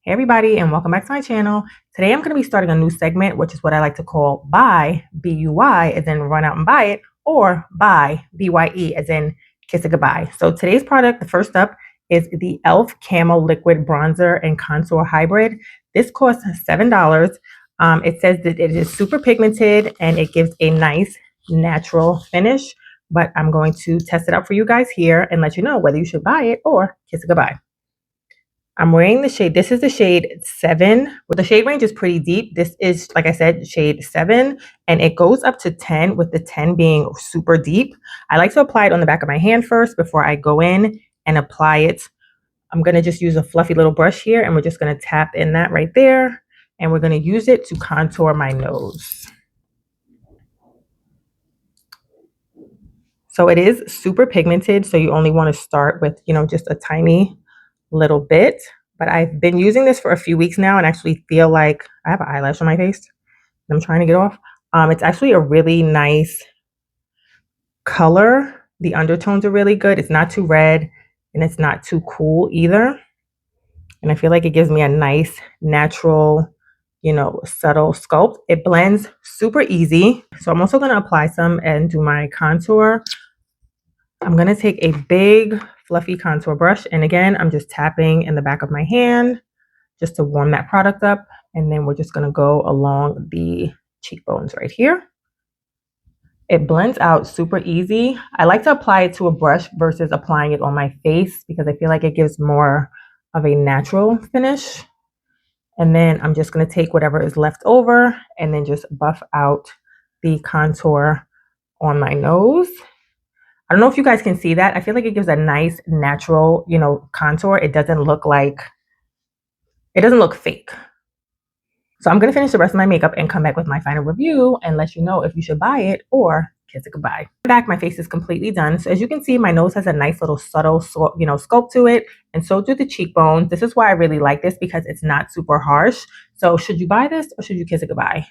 Hey everybody, and welcome back to my channel. Today I'm going to be starting a new segment, which is what I like to call buy, B-U-Y, as in run out and buy it, or buy, B-Y-E, as in kiss it goodbye. So today's product, the first up, is the e.l.f. Camo Liquid Bronzer and Contour Hybrid. This costs $7. It says that it is super pigmented and it gives a nice natural finish, but I'm going to test it out for you guys here and let you know whether you should buy it or kiss it goodbye. I'm wearing the shade. This is the shade 7. Well, the shade range is pretty deep. This is, like I said, shade 7, and it goes up to 10, with the 10 being super deep. I like to apply it on the back of my hand first before I go in and apply it. I'm going to just use a fluffy little brush here, and we're just going to tap in that right there, and we're going to use it to contour my nose. So it is super pigmented, so you only want to start with, just a tiny little bit, but I've been using this for a few weeks now and actually feel like I have an eyelash on my face and I'm trying to get off. It's actually a really nice color. The undertones are really good. It's not too red and it's not too cool either. And I feel like it gives me a nice, natural, subtle sculpt. It blends super easy. So I'm also going to apply some and do my contour. I'm going to take a big fluffy contour brush, and again I'm just tapping in the back of my hand just to warm that product up, and then we're just going to go along the cheekbones right here. It blends out super easy. I like to apply it to a brush versus applying it on my face because I feel like it gives more of a natural finish. And then I'm just going to take whatever is left over and then just buff out the contour on my nose. I don't know if you guys can see that. I feel like it gives a nice natural, contour. It doesn't look fake. So I'm going to finish the rest of my makeup and come back with my final review and let you know if you should buy it or kiss it goodbye. Back, my face is completely done. So as you can see, my nose has a nice little subtle, sculpt to it, and so do the cheekbones. This is why I really like this, because it's not super harsh. So should you buy this or should you kiss it goodbye?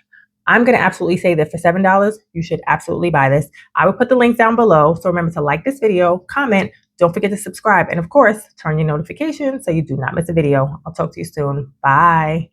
I'm going to absolutely say that for $7, you should absolutely buy this. I will put the link down below. So remember to like this video, comment, don't forget to subscribe, and of course, turn your notifications so you do not miss a video. I'll talk to you soon. Bye.